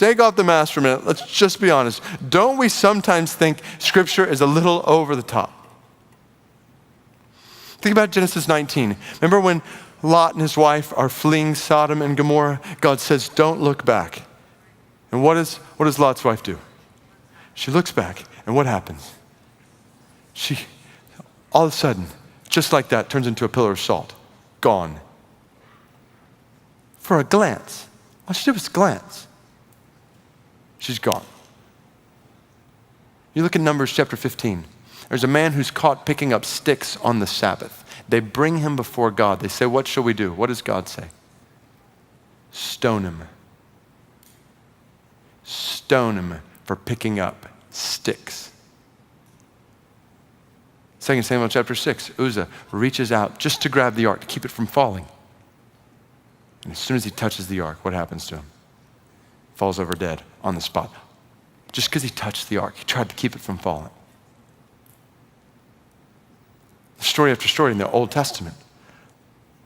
take off the mask for a minute. Let's just be honest. Don't we sometimes think Scripture is a little over the top? Think about Genesis 19. Remember when Lot and his wife are fleeing Sodom and Gomorrah? God says, don't look back. And what does Lot's wife do? She looks back, and what happens? She, all of a sudden, just like that, turns into a pillar of salt. Gone. For a glance. All she did was glance. She's gone. You look at Numbers chapter 15. There's a man who's caught picking up sticks on the Sabbath. They bring him before God. They say, what shall we do? What does God say? Stone him. Stone him for picking up sticks. 2 Samuel chapter 6, Uzzah reaches out just to grab the ark, to keep it from falling. And as soon as he touches the ark, what happens to him? Falls over dead on the spot. Just because he touched the ark, he tried to keep it from falling. Story after story in the Old Testament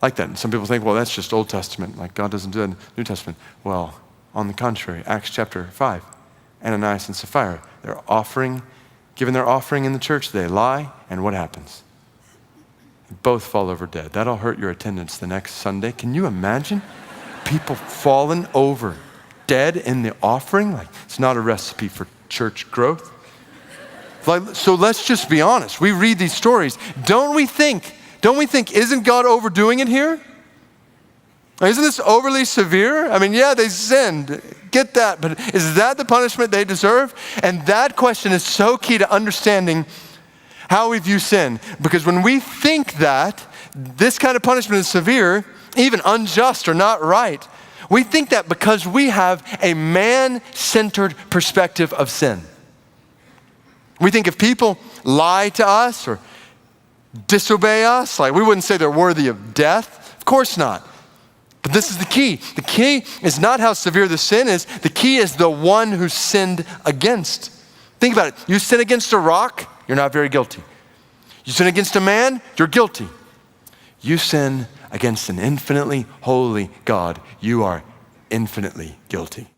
like that. And some people think, well, that's just Old Testament, like God doesn't do that in the New Testament. Well, on the contrary, Acts chapter 5, Ananias and Sapphira, they're giving their offering in the church, they lie, and what happens? They both fall over dead. That'll hurt your attendance the next Sunday. Can you imagine people falling over dead in the offering? Like, it's not a recipe for church growth. So let's just be honest. We read these stories. Don't we think, isn't God overdoing it here? Isn't this overly severe? I mean, yeah, they sinned. Get that. But is that the punishment they deserve? And that question is so key to understanding how we view sin. Because when we think that this kind of punishment is severe, even unjust or not right, we think that because we have a man-centered perspective of sin. We think if people lie to us or disobey us, like we wouldn't say they're worthy of death. Of course not. But this is the key. The key is not how severe the sin is. The key is the one who sinned against. Think about it. You sin against a rock, you're not very guilty. You sin against a man, you're guilty. You sin against an infinitely holy God, you are infinitely guilty.